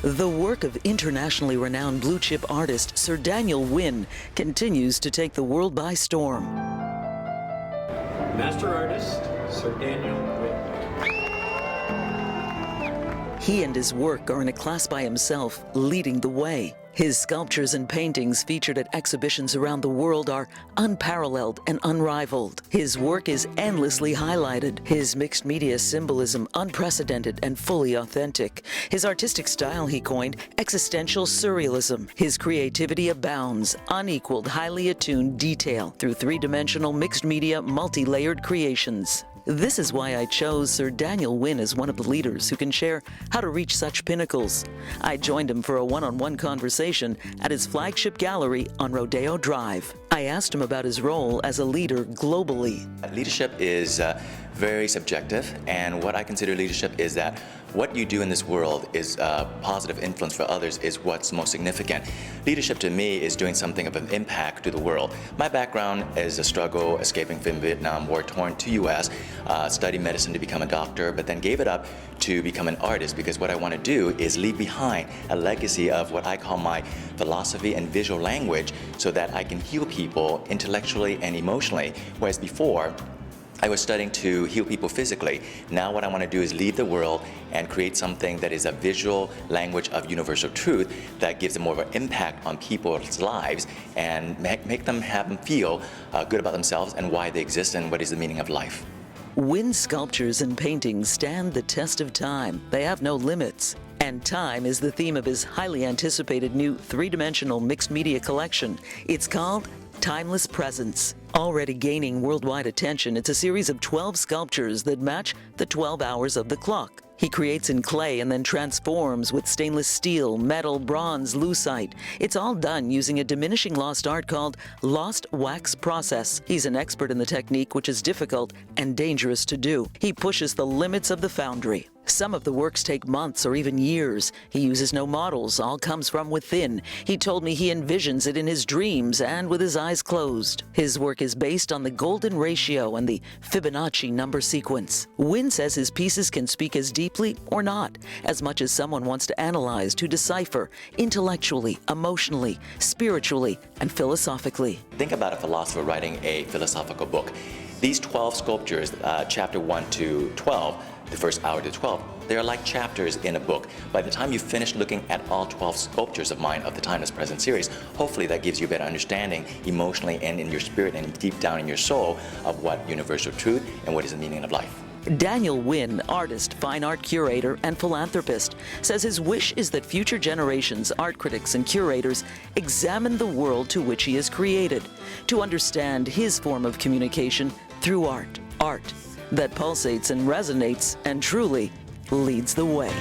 The work of internationally renowned blue-chip artist Sir Daniel Winn continues to take the world by storm. Master artist, Sir Daniel Winn. He and his work are in a class by himself, leading the way. His sculptures and paintings featured at exhibitions around the world are unparalleled and unrivaled. His work is endlessly highlighted. His mixed media symbolism unprecedented and fully authentic. His artistic style he coined existential surrealism. His creativity abounds, unequaled, highly attuned detail through three-dimensional mixed media, multi-layered creations. This is why I chose Sir Daniel Winn as one of the leaders who can share how to reach such pinnacles. I joined him for a one-on-one conversation at his flagship gallery on Rodeo Drive. I asked him about his role as a leader globally. Leadership is very subjective, and what I consider leadership is that what you do in this world is positive influence for others is what's most significant. Leadership to me is doing something of an impact to the world. My background is a struggle, escaping from Vietnam, war-torn to U.S., studied medicine to become a doctor, but then gave it up to become an artist because what I want to do is leave behind a legacy of what I call my philosophy and visual language so that I can heal people intellectually and emotionally, whereas before, I was studying to heal people physically. Now what I want to do is leave the world and create something that is a visual language of universal truth that gives them more of an impact on people's lives and make them have them feel good about themselves and why they exist and what is the meaning of life. Winn's sculptures and paintings stand the test of time. They have no limits. And time is the theme of his highly anticipated new three-dimensional mixed media collection. It's called Timeless Presence. Already gaining worldwide attention, it's a series of 12 sculptures that match the 12 hours of the clock. He creates in clay and then transforms with stainless steel, metal, bronze, lucite. It's all done using a diminishing lost art called lost wax process. He's an expert in the technique, which is difficult and dangerous to do. He pushes the limits of the foundry. Some of the works take months or even years. He uses no models, all comes from within. He told me he envisions it in his dreams and with his eyes closed. His work is based on the golden ratio and the Fibonacci number sequence. Winn says his pieces can speak as deeply or not, as much as someone wants to analyze, to decipher, intellectually, emotionally, spiritually, and philosophically. Think about a philosopher writing a philosophical book. These 12 sculptures, chapter 1 to 12, the first hour to 12, they are like chapters in a book. By the time you finish looking at all 12 sculptures of mine of the Timeless Present series, hopefully that gives you a better understanding emotionally and in your spirit and deep down in your soul of what universal truth and what is the meaning of life. Daniel Winn, artist, fine art curator, and philanthropist, says his wish is that future generations, art critics and curators examine the world to which he has created, to understand his form of communication through art that pulsates and resonates and truly leads the way.